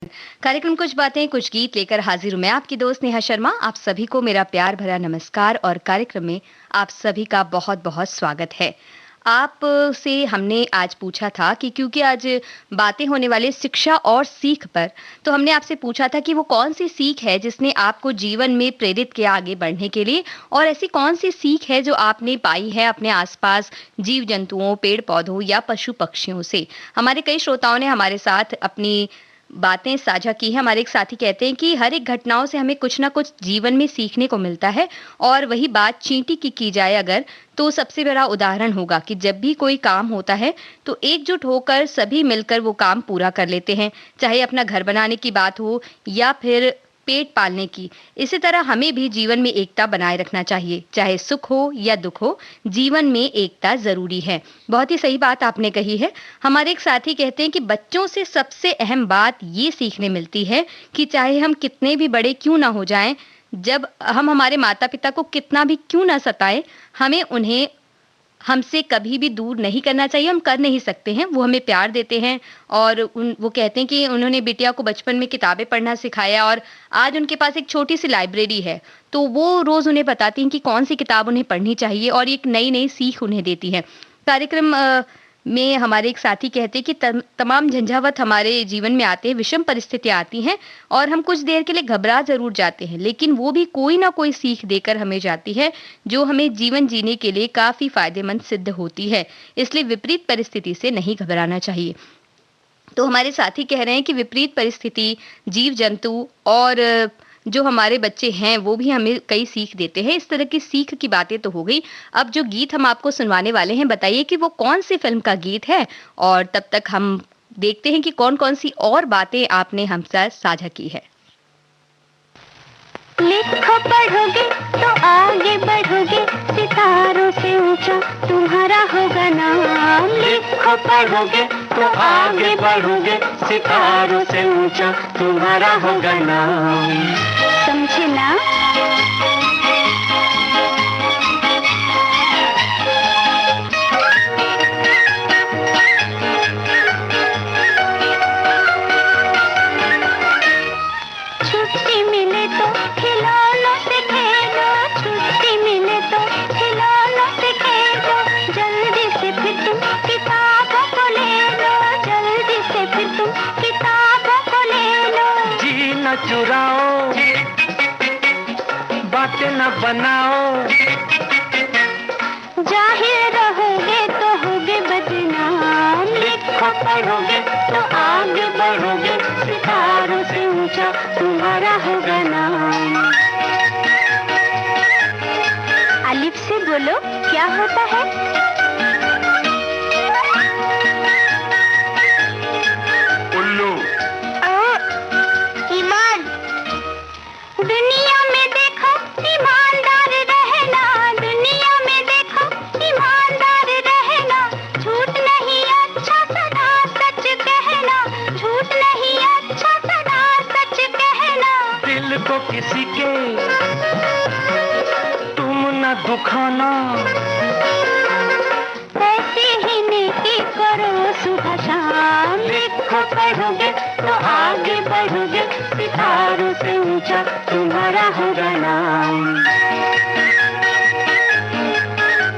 कार्यक्रम कुछ बातें कुछ गीत लेकर हाजिर हूं मैं आपकी दोस्त नेहा शर्मा। आप सभी को मेरा प्यार भरा नमस्कार और कार्यक्रम में आप सभी का बहुत बहुत स्वागत है। आप से हमने आज पूछा था कि क्योंकि आज बातें होने वाली शिक्षा और सीख पर, तो हमने आपसे पूछा था कि वो कौन सी सीख है जिसने आपको जीवन में प्रेरित किया आगे बढ़ने के लिए, और ऐसी कौन सी सीख है जो आपने पाई है अपने आसपास जीव जंतुओं, पेड़ पौधों या पशु पक्षियों से। हमारे कई श्रोताओं ने हमारे साथ अपनी बातें साझा की है। हमारे एक साथी कहते हैं कि हर एक घटनाओं से हमें कुछ ना कुछ जीवन में सीखने को मिलता है। और वही बात चींटी की जाए अगर, तो सबसे बड़ा उदाहरण होगा कि जब भी कोई काम होता है तो एकजुट होकर सभी मिलकर वो काम पूरा कर लेते हैं, चाहे अपना घर बनाने की बात हो या फिर पेट पालने की। इसी तरह हमें भी जीवन में एकता बनाए रखना चाहिए, चाहे सुख हो या दुख हो, जीवन में एकता जरूरी है। बहुत ही सही बात आपने कही है। हमारे एक साथी कहते हैं कि बच्चों से सबसे अहम बात ये सीखने मिलती है कि चाहे हम कितने भी बड़े क्यों ना हो जाएं, जब हम हमारे माता पिता को कितना भी क्यों ना सताएं, हमें उन्हें हमसे कभी भी दूर नहीं करना चाहिए। हम कर नहीं सकते हैं, वो हमें प्यार देते हैं। और वो कहते हैं कि उन्होंने बिटिया को बचपन में किताबें पढ़ना सिखाया और आज उनके पास एक छोटी सी लाइब्रेरी है, तो वो रोज उन्हें बताती हैं कि कौन सी किताब उन्हें पढ़नी चाहिए और एक नई नई सीख उन्हें देती है। कार्यक्रम में हमारे एक साथी कहते हैं कि तमाम झंझावत हमारे जीवन में आते हैं, विषम परिस्थितियां आती हैं और हम कुछ देर के लिए घबरा जरूर जाते हैं, लेकिन वो भी कोई ना कोई सीख देकर हमें जाती है जो हमें जीवन जीने के लिए काफी फायदेमंद सिद्ध होती है। इसलिए विपरीत परिस्थिति से नहीं घबराना चाहिए। तो हमारे साथी कह रहे हैं कि विपरीत परिस्थिति, जीव जंतु और जो हमारे बच्चे हैं वो भी हमें कई सीख देते हैं। इस तरह की सीख की बातें तो हो गई। अब जो गीत हम आपको सुनवाने वाले हैं, बताइए कि वो कौन सी फिल्म का गीत है, और तब तक हम देखते हैं कि कौन कौन सी और बातें आपने हमसे साझा की है। लिखो पढ़ोगे तो आगे बढ़ोगे, सितारों से ऊंचा तुम्हारा होगा नाम। लिखो पढ़ोगे तो आगे बढ़ोगे, सितारों से ऊंचा तुम्हारा होगा नाम। समझे ना? छुट्टी मिले तो खिलौनों से खेलो, छुट्टी मिले तो खिलौनों से खेलो, जल्दी से फिर तुम किताबों को ले लो, जल्दी से फिर तुम किताबों को ले लो। जी न चुराओ, बातें न बनाओ, जाहिर रहोगे तो होगे बदनाम। लिखो पढ़ोगे तो आगे बढ़ोगे, सितारों से ऊंचा तुम्हारा होगा नाम। अलिफ से बोलो क्या होता है? उल्लू। ईमान। दुनिया में देखो ईमानदार रहना, दुनिया में देखो ईमानदार रहना, झूठ नहीं अच्छा सदा सच कहना, झूठ नहीं अच्छा सदा सच कहना। दिल को किसी के तुम न दुखाना, ऐसी ही नेकी करो सुबह शाम। लिखो पढ़ोगे तो आगे बढ़ोगे, सितारों से ऊंचा तुम्हारा होगा नाम।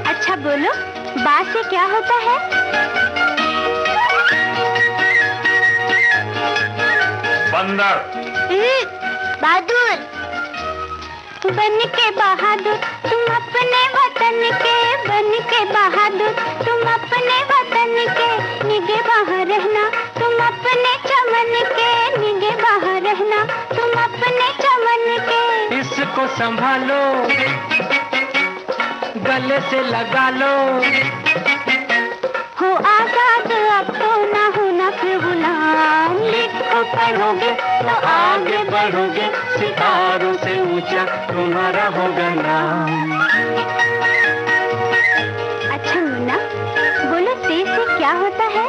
अच्छा बोलो, बा से क्या होता है? बंदर। बहादुर। बन के बहादुर तुम अपने वतन के, बन के बहादुर तुम अपने वतन के, निगे बाहर रहना तुम अपने चमन के, निगे बाहर रहना तुम अपने चमन के। इसको संभालो, गले से लगा लो, हो आजाद अब तो ना होना फिर गुलाम। लिखो पढ़ोगे तो आगे बढ़ोगे, सितारों से ऊंचा तुम्हारा होगा नाम। अच्छा मुन्ना, बोलो ते से क्या होता है?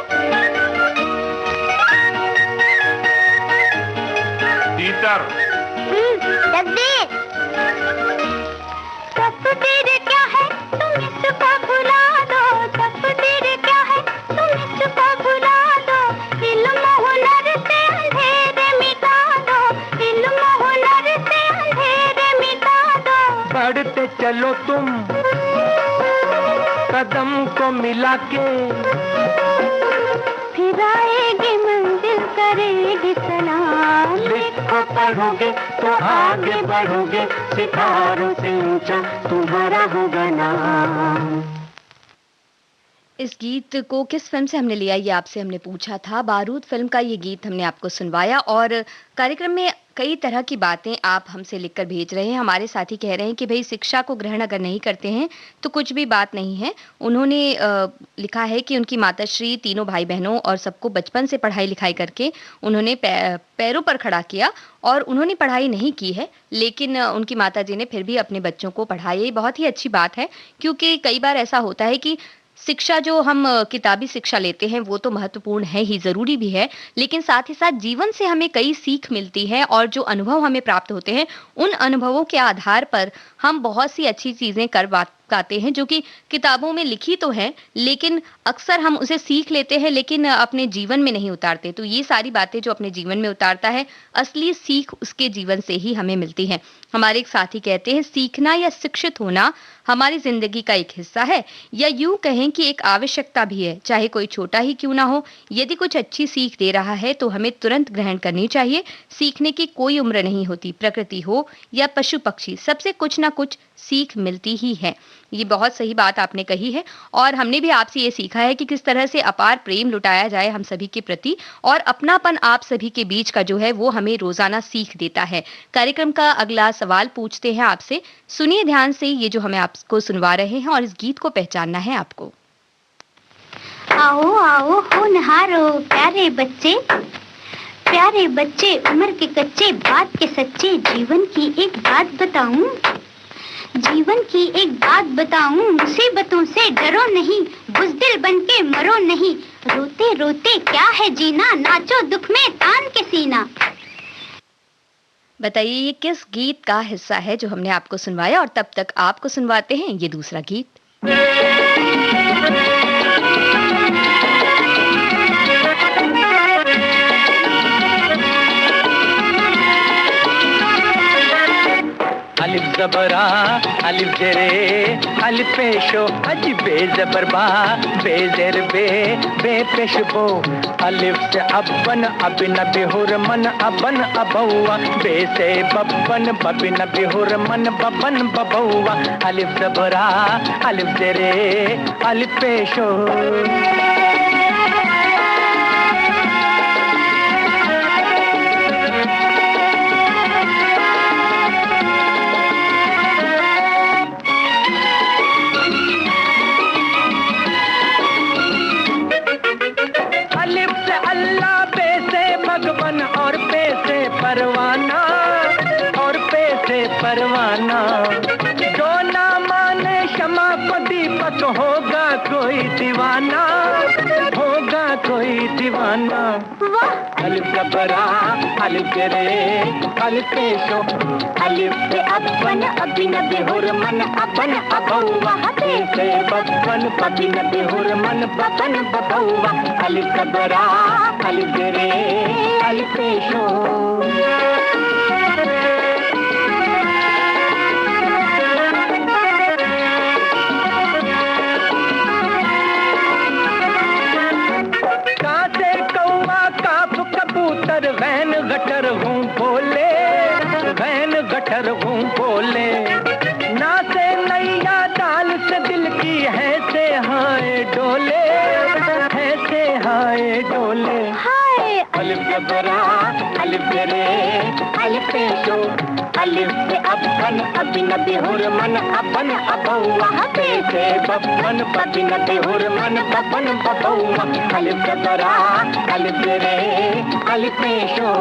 तीतर। तकदीर। तकदीर क्या है तुम इसको भुला दो, तकदीर क्या है तुम इसको भुला दो, इल्म हुनर से अंधेरे चलो तुम कदम को मिला के, फिर आएगी मंजिल करेगी सलाम। लिखो पढ़ोगे तो आगे बढ़ोगे, सितारों से ऊंचा तुम्हारा होगा नाम। इस गीत को किस फिल्म से हमने लिया ये आपसे हमने पूछा था। बारूद फिल्म का ये गीत हमने आपको सुनवाया और कार्यक्रम में कई तरह की बातें आप हमसे लिखकर भेज रहे हैं। हमारे साथी कह रहे हैं कि भाई शिक्षा को ग्रहण अगर नहीं करते हैं तो कुछ भी बात नहीं है। उन्होंने लिखा है कि उनकी माताश्री तीनों भाई बहनों और सबको बचपन से पढ़ाई लिखाई करके उन्होंने पैरों पर खड़ा किया और उन्होंने पढ़ाई नहीं की है, लेकिन उनकी माताजी ने फिर भी अपने बच्चों को पढ़ाया। ये बहुत ही अच्छी बात है, क्योंकि कई बार ऐसा होता है कि शिक्षा जो हम किताबी शिक्षा लेते हैं वो तो महत्वपूर्ण है ही, ज़रूरी भी है, लेकिन साथ ही साथ जीवन से हमें कई सीख मिलती है और जो अनुभव हमें प्राप्त होते हैं उन अनुभवों के आधार पर हम बहुत सी अच्छी चीज़ें कर पाते हैं जो कि किताबों में लिखी तो है, लेकिन अक्सर हम उसे सीख लेते हैं लेकिन अपने जीवन में नहीं उतारते। तो ये सारी बातें जो अपने जीवन में उतारता है, असली सीख उसके जीवन से ही हमें मिलती है। हमारे एक साथी कहते हैं सीखना या शिक्षित होना हमारी जिंदगी का एक हिस्सा है, या यूं कहें कि एक आवश्यकता भी है, चाहे कोई छोटा ही क्यों ना हो। यदि कुछ अच्छी सीख दे रहा है तो हमें तुरंत ग्रहण करनी चाहिए। सीखने की कोई उम्र नहीं होती, प्रकृति हो या पशु पक्षी, सबसे कुछ ना कुछ सीख मिलती ही है। ये बहुत सही बात आपने कही है और हमने भी आपसे ये सीखा है कि किस तरह से अपार प्रेम लुटाया जाए हम सभी के प्रति, और अपनापन आप सभी के बीच का जो है वो हमें रोजाना सीख देता है। कार्यक्रम का अगला सवाल पूछते हैं आपसे, सुनिए ध्यान से ये जो हमें आपको सुनवा रहे हैं और इस गीत को पहचानना है आपको। आओ आओ होनहारो प्यारे बच्चे, प्यारे बच्चे उम्र के कच्चे, बात के सच्चे, जीवन की एक बात बताऊं, जीवन की एक बात बताऊं, मुसीबतों से डरो नहीं, बुज़दिल बन के मरो नहीं, रोते रोते क्या है जीना, नाचो दुख में तान के सीना। बताइए ये किस गीत का हिस्सा है जो हमने आपको सुनवाया, और तब तक आपको सुनवाते हैं ये दूसरा गीत। अलिफ ज़बरा अलिफ ज़ेरे अलिफ पेशो अज बे ज़बर बा बे ज़ेर बे बे पेश बो, अलिफ से अबन अबिन बिहुरमन अबन अबौआ, बे से बबन बबिन बिहुरमन बबन बबौआ, अलिफ ज़बरा अलिफ ज़ेरे अलिफ पेशो। परवाना और पैसे परवाना, जो ना माने क्षमा को दीपक, होगा कोई दीवाना, होगा कोई दीवाना। अलिफ ज़बरा अलिफ ज़ेरे अलिफ पेशो, अलिफ से अबन अबिन बिहुरमन अबन अबौआ, बे से बबन बबिन बिहुरमन बबन बबौआ, अलिफ ज़बरा अलिफ ज़ेरे अलिफ पेशो। वैन गटर हूँ बोले, वैन गटर हूँ बोले, ना से नैया दाल से दिल की है से हाय डोले, है से हाय डोले। अलिफ ज़बरा अलिफ ज़ेरे अलिफ पेशो, अलिफ से अबन अबिन बिहुरमन अबन अबौआ, बे से बबन बबिन बिहुरमन बबन बबौआ, अलिफ ज़बरा अलिफ ज़ेरे अलिफ पेशो।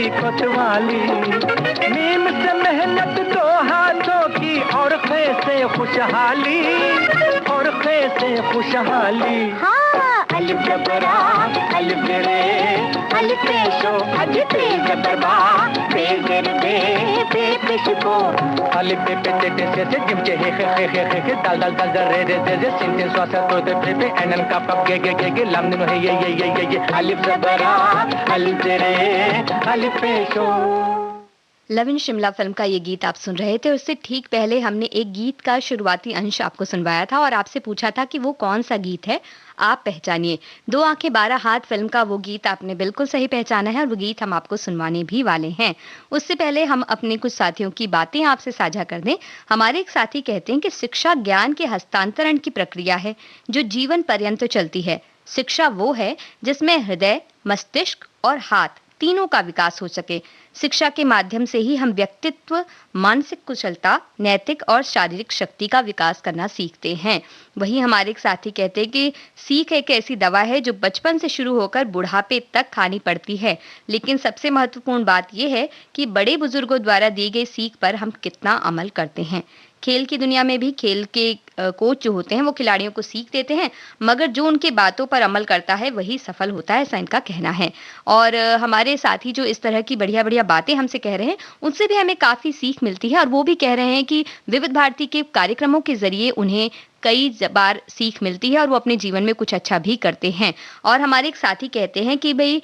कोतवाली, मीम से मेहनत दो हाथों की, और खे से खुशहाली, और खे से खुशहाली। हाँ अलिफ जबरा अलिफ रे अलिफ पेशो अलिफ जबरबा बेजर बे बे पेशको अलिफ पे पे टे से जिम चे हे दाल दाल दाल रे रे रे सिन सिन स्वासा तो पे पे एनन का पप गे लम नो है ये अलिफ जबरा अलिफ रे अलिफ पेशो। लव इन शिमला फिल्म का ये गीत आप सुन रहे थे। उससे ठीक पहले हमने एक गीत का शुरुआती अंश आपको सुनवाया था और आपसे पूछा था कि वो कौन सा गीत है, आप पहचानिए। 2 आंखें 12 हाथ फिल्म का वो गीत आपने बिल्कुल सही पहचाना है और वो गीत हम आपको सुनवाने भी वाले हैं। उससे पहले हम अपने कुछ साथियों की बातें आपसे साझा कर दें। हमारे एक साथी कहते हैं कि शिक्षा ज्ञान के हस्तांतरण की प्रक्रिया है जो जीवन पर्यंत चलती है। शिक्षा वो है जिसमें हृदय, मस्तिष्क और हाथ तीनों का विकास हो सके। शिक्षा के माध्यम से ही हम व्यक्तित्व, मानसिक कुशलता, नैतिक और शारीरिक शक्ति का विकास करना सीखते हैं। वहीं हमारे एक साथी कहते हैं कि सीख एक ऐसी दवा है जो बचपन से शुरू होकर बुढ़ापे तक खानी पड़ती है, लेकिन सबसे महत्वपूर्ण बात यह है कि बड़े बुजुर्गों द्वारा दी गई सीख पर हम कितना अमल करते हैं। खेल की दुनिया में भी खेल के कोच जो होते हैं वो खिलाड़ियों को सीख देते हैं, मगर जो उनके बातों पर अमल करता है वही सफल होता है, ऐसा इनका कहना है। और हमारे साथी जो इस तरह की बढ़िया बढ़िया बातें हमसे कह रहे हैं उनसे भी हमें काफ़ी सीख मिलती है और वो भी कह रहे हैं कि विविध भारती के कार्यक्रमों के जरिए उन्हें कई बार सीख मिलती है और वो अपने जीवन में कुछ अच्छा भी करते हैं। और हमारे एक साथी कहते हैं कि भाई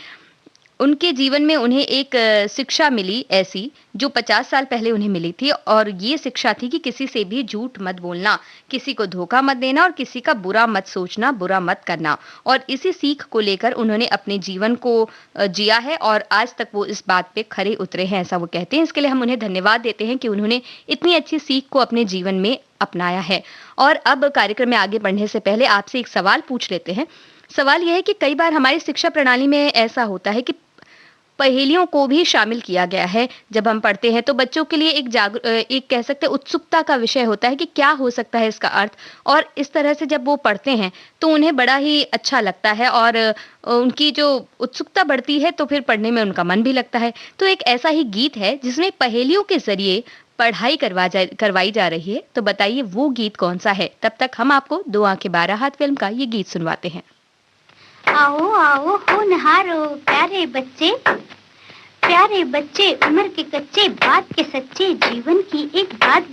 उनके जीवन में उन्हें एक शिक्षा मिली ऐसी जो 50 साल पहले उन्हें मिली थी, और ये शिक्षा थी कि किसी से भी झूठ मत बोलना, किसी को धोखा मत देना और किसी का बुरा मत सोचना, बुरा मत करना। और इसी सीख को लेकर उन्होंने अपने जीवन को जिया है और आज तक वो इस बात पे खरे उतरे हैं, ऐसा वो कहते हैं। इसके लिए हम उन्हें धन्यवाद देते हैं कि उन्होंने इतनी अच्छी सीख को अपने जीवन में अपनाया है। और अब कार्यक्रम में आगे बढ़ने से पहले आपसे एक सवाल पूछ लेते हैं। सवाल यह है कि कई बार हमारी शिक्षा प्रणाली में ऐसा होता है कि पहेलियों को भी शामिल किया गया है। जब हम पढ़ते हैं तो बच्चों के लिए एक कह सकते हैं उत्सुकता का विषय होता है कि क्या हो सकता है इसका अर्थ, और इस तरह से जब वो पढ़ते हैं तो उन्हें बड़ा ही अच्छा लगता है और उनकी जो उत्सुकता बढ़ती है तो फिर पढ़ने में उनका मन भी लगता है। तो एक ऐसा ही गीत है जिसमें पहेलियों के जरिए पढ़ाई करवाई जा रही है, तो बताइए वो गीत कौन सा है। तब तक हम आपको 2 आंखें 12 हाथ फिल्म का ये गीत सुनवाते हैं। आओ आओ होनहारो प्यारे बच्चे उम्र के कच्चे, बात के सच्चे, जीवन की एक बात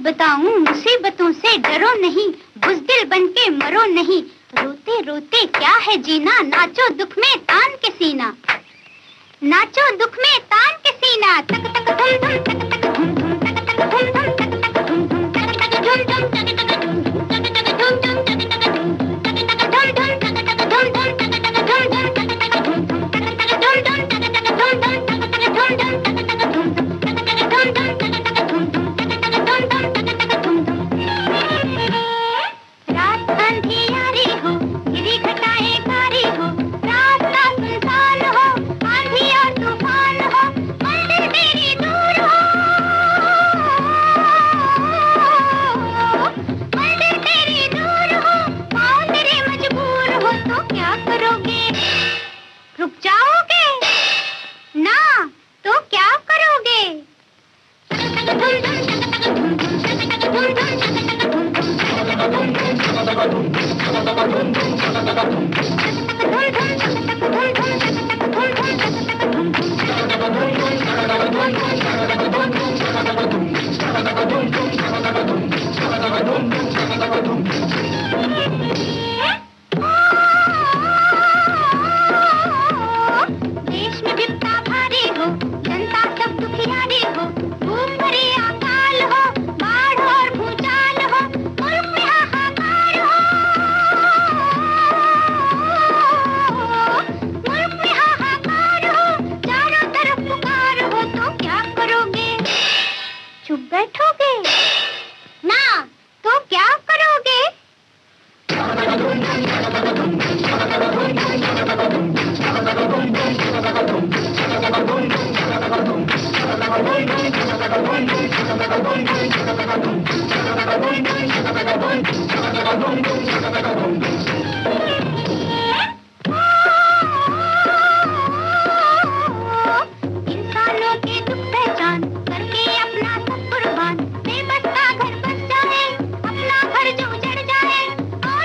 बताऊं, मुसीबतों से डरो नहीं, बुज़दिल बनके मरो नहीं, रोते रोते क्या है जीना, नाचो दुख में तान के सीना, तक तक धुम धुम तक तक धुम धुम तक तक धुम धुम तक तक धुम धुम तक तक धुम धुम तक तक धुम धुम तक तक धुम धुम तक तक धुम धुम तक तक धुम धुम तक तक धुम धुम तक तक धुम धुम तक तक धुम धुम तक तक धुम धुम तक तक धुम धुम तक तक धुम धुम तक तक धुम धुम तक तक धुम धुम तक तक धुम धुम तक तक धुम धुम। रात अंधियारी हो, गिरी घटाएं कारी हो, रास्ता सुनसान हो, आंधी और तूफान हो, मंदिर तेरी दूर हो, मंदिर तेरी दूर हो, पाँव तेरे मजबूर हो, तो क्या करोगे? रुक जाओगे ना तो क्या करोगे? देश में विपदा भारी हो, जनता सब दुखियारी हो, भूख भरी अकाल हो, बाढ़ और भूचाल हो, मुल्क में हाहाकार हो, मुल्क में हाहाकार हो, चारों तरफ पुकार हो, तो क्या करोगे? चुप बैठोगे ना तो क्या करोगे? इंसानों के दुख पहचान करके अपना सब कुर्बान, बेबस का घर बस जाए, अपना घर जो उजड़ जाए, और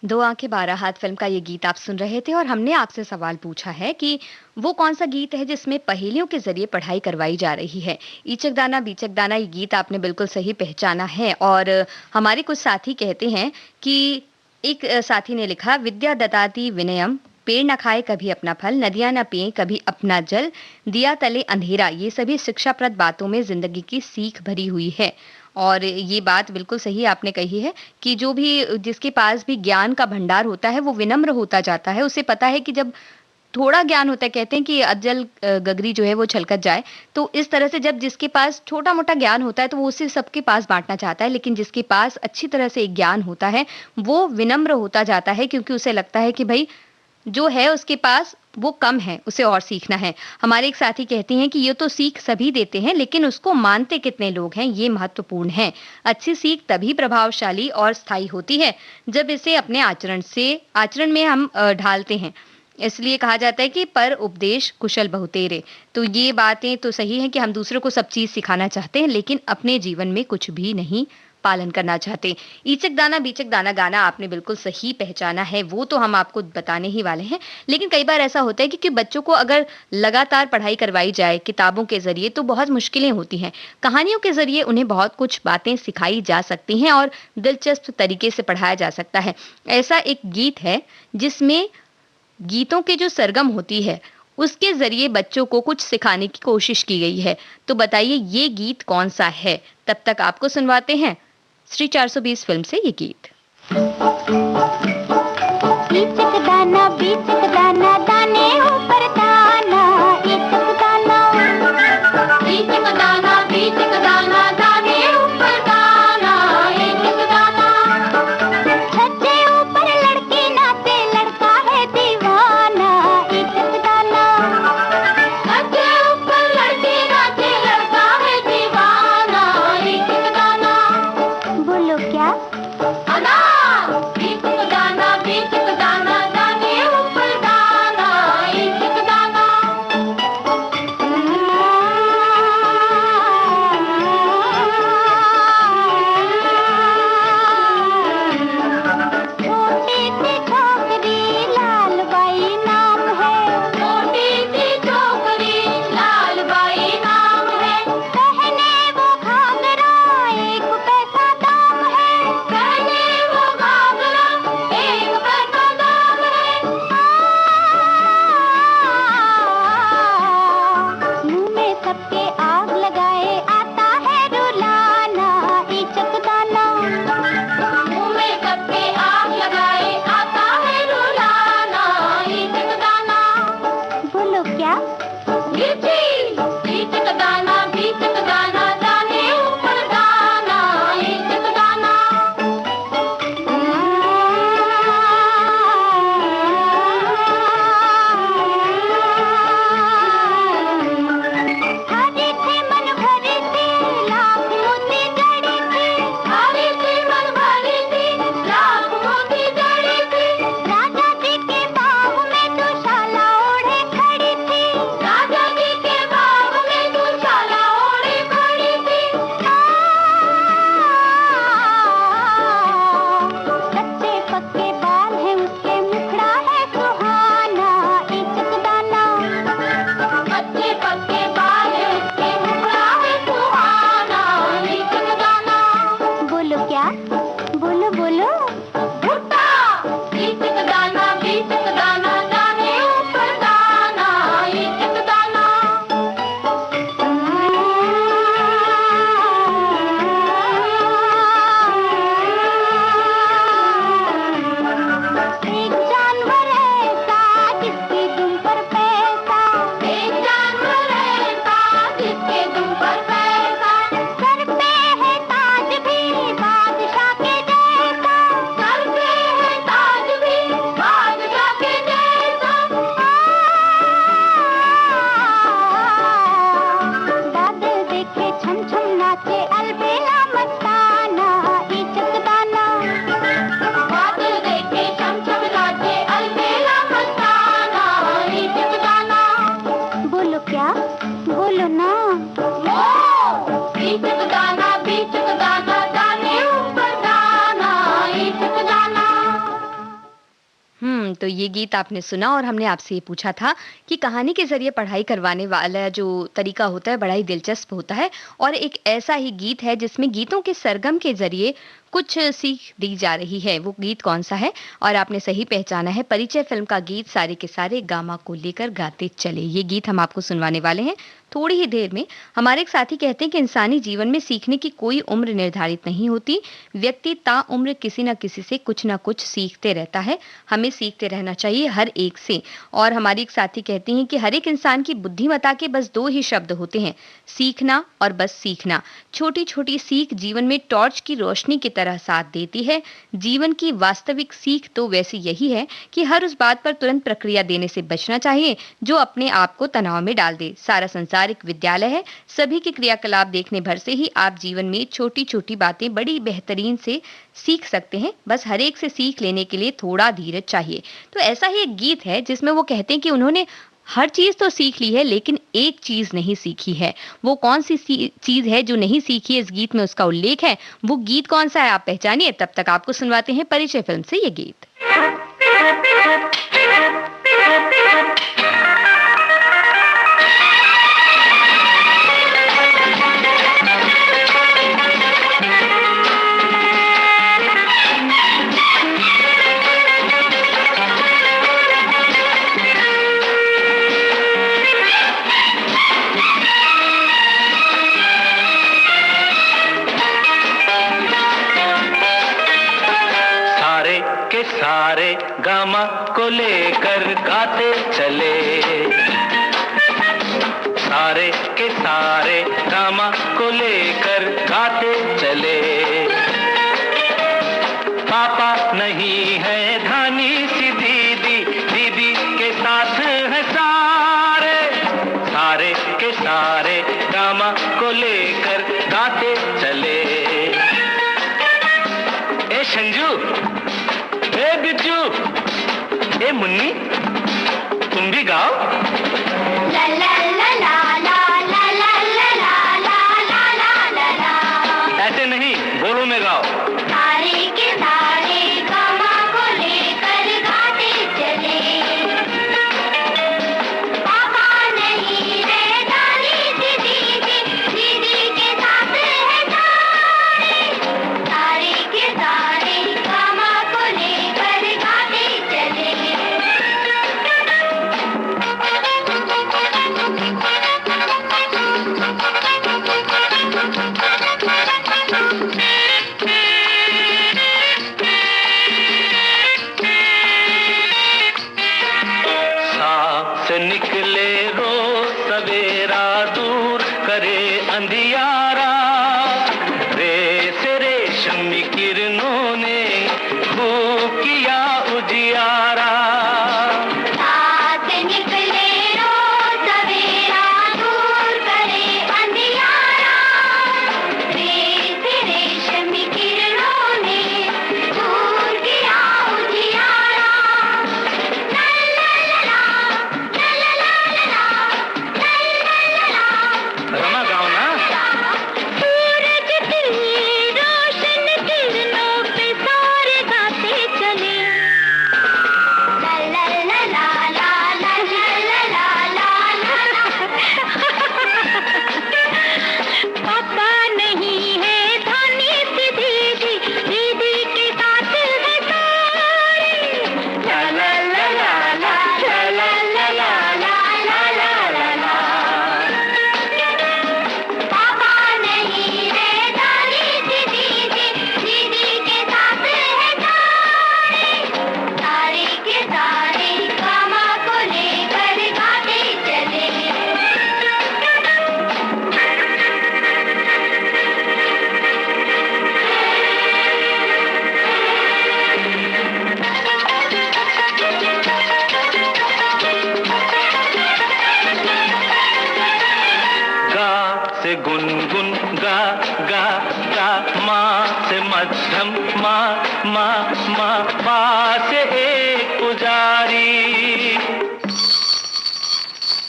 दो आंखें बारह हाथ फिल्म का ये गीत आप सुन रहे थे और हमने आपसे सवाल पूछा है कि वो कौन सा गीत है जिसमें पहेलियों के जरिए पढ़ाई करवाई जा रही है। ईचक दाना बीचक दाना, ये गीत आपने बिल्कुल सही पहचाना है। और हमारे कुछ साथी कहते हैं कि एक साथी ने लिखा, विद्या ददाति विनयम, पेड़ न खाए कभी अपना फल, नदियां न पिए कभी अपना जल, दिया तले अंधेरा, ये सभी शिक्षाप्रद बातों में जिंदगी की सीख भरी हुई है। और ये बात बिल्कुल सही आपने कही है कि जो भी जिसके पास भी ज्ञान का भंडार होता है वो विनम्र होता जाता है। उसे पता है कि जब थोड़ा ज्ञान होता है, कहते हैं कि अजल गगरी जो है वो छलकत जाए, तो इस तरह से जब जिसके पास छोटा मोटा ज्ञान होता है तो वो उसे सबके पास बांटना चाहता है, लेकिन जिसके पास अच्छी तरह से एक ज्ञान होता है वो विनम्र होता जाता है, क्योंकि उसे लगता है कि भाई जो है उसके पास वो कम है, उसे और सीखना है। हमारे एक साथी कहती हैं कि ये तो सीख सभी देते हैं, लेकिन उसको मानते कितने लोग हैं ये महत्वपूर्ण है। अच्छी सीख तभी प्रभावशाली और स्थायी होती है जब इसे अपने आचरण में हम ढालते हैं। इसलिए कहा जाता है कि पर उपदेश कुशल बहुतेरे। तो ये बातें तो सही हैं कि हम दूसरों को सब चीज सिखाना चाहते हैं, लेकिन अपने जीवन में कुछ भी नहीं पालन करना चाहते। ईचक दाना बीचक दाना गाना आपने बिल्कुल सही पहचाना है, वो तो हम आपको बताने ही वाले हैं। लेकिन कई बार ऐसा होता है कि बच्चों को अगर लगातार पढ़ाई करवाई जाए किताबों के जरिए तो बहुत मुश्किलें होती हैं। कहानियों के जरिए उन्हें बहुत कुछ बातें सिखाई जा सकती हैं और दिलचस्प तरीके से पढ़ाया जा सकता है। ऐसा एक गीत है जिसमें गीतों के जो सरगम होती है उसके जरिए बच्चों को कुछ सिखाने की कोशिश की गई है। तो बताइए ये गीत कौन सा है? तब तक आपको सुनवाते हैं श्री 420 फिल्म से ये गीत। बीचक दाना दाने ऊपर दाना, बीचक दाना दाने ऊपर दाना, बीचक दाना। छज्जे ऊपर लड़की नाचे लड़का है दीवाना, बीचक दाना। छज्जे ऊपर लड़की नाचे लड़का है दीवाना, बीचक दाना। बोलो क्या? बीचक दाना दाने ऊपर दाना, बीचक दाना। छोटी सी छोकरी लाल बाई नाम है, छोटी सी छोकरी लाल बाई नाम है। पहने वो घाघरा एक पैसा दाम है, पहने वो घाघरा एक पैसा दाम है। मुंह में सबके आग लगाए आता है रुलाना, ईचक दाना। मुंह में सबके आग लगाए आता है रुलाना, ईचक दाना। बोलो क्या? बीचक दाना दाने ऊपर दाना, ईचक दाना। हरी थी मन भरी थी लाख मोती जड़ी थी, हरी थी मन भरी थी लाख मोती जड़ी थी। राजा जी के बाग में दुशाला ओढ़े खड़ी थी, राजा जी के बोलो ना। इचक दाना बीचक दाना दाने ऊपर दाना इचक दाना। तो ये गीत आपने सुना और हमने आपसे ये पूछा था कि कहानी के जरिए पढ़ाई करवाने वाला जो तरीका होता है बड़ा ही दिलचस्प होता है और एक ऐसा ही गीत है जिसमें गीतों के सरगम के जरिए कुछ सीख दी जा रही है। वो गीत कौन सा है? और आपने सही पहचाना है, परिचय फिल्म का गीत सारे के सारे गामा को लेकर गाते चले। ये गीत हम आपको सुनवाने वाले हैं थोड़ी ही देर में। हमारे एक साथी कहते हैं कि इंसानी जीवन में सीखने की कोई उम्र निर्धारित नहीं होती। व्यक्ति ताउम्र किसी न किसी से कुछ ना कुछ सीखते रहता है। हमें सीखते रहना चाहिए हर एक से। और हमारी एक साथी कहती हैं कि हर एक इंसान की बुद्धिमत्ता के बस 2 ही शब्द होते हैं, सीखना और बस सीखना। छोटी छोटी सीख जीवन में टॉर्च की रोशनी की तरह साथ देती है। जीवन की वास्तविक सीख तो वैसे यही है कि हर उस बात पर तुरंत प्रक्रिया देने से बचना चाहिए जो अपने आप को तनाव में डाल दे। सारा संसार एक विद्यालय है। सभी के क्रियाकलाप देखने भर से ही आप जीवन में छोटी छोटी बातें बड़ी बेहतरीन से सीख सकते हैं। बस हर एक से सीख लेने के लिए थोड़ा धीरज चाहिए। तो ऐसा ही एक गीत है जिसमें वो कहते हैं कि उन्होंने हर चीज तो सीख ली है लेकिन एक चीज नहीं सीखी है। वो कौन सी चीज है जो नहीं सीखी है? इस गीत में उसका उल्लेख है। वो गीत कौन सा है आप पहचानिए। तब तक आपको सुनवाते हैं परिचय फिल्म से ये गीत। सारे गामा को लेकर गाते चले, सारे के सारे गामा को लेकर गाते चले। पापा नहीं है धानी सी दीदी, दीदी के साथ है सारे, सारे के सारे गामा को लेकर गाते चले। ए संजू, ए बिट्टू, ए मुन्नी, तुम भी गाओ। ला ला ला ला ला ला ला ला ला ला ला ला। ऐसे नहीं, बोलो में गाओ। सारे के सारे गामा को लेकर गाते चले। पापा नहीं है दानी सी दीदी, दीदी के साथ है सारे, सारे के सारे गामा को लेकर गाते चले। सांस निकले रोज सवेरा, दूर करे अंधियारा, रे से रेशमी किरणों ने खूब किया उजियारा। साथ निकले रोज सवेरा, दूर करे अंधियारा, रेत रेशमी किरणों ने दूर किया उजियारा। ला ला ला ला ला ला ला ला। रमा गाओ ना। सूरज की रोशन किरणों पे सारे गाते चले। ला ला ला ला ला ला ला ला ला। पापा नहीं है धानी सी दीदी, दीदी के साथ है सारे। ला ला ला ला ला ला ला ला ला ला ला ला। पापा नहीं है दानी सी दीदी, दीदी के साथ है सारे, सारे के सारे गामा को लेकर गाते चले। गा से गुनगुन गा गा गा, माँ से मध्यम माँ माँ माँ, पा से एक पुजारी।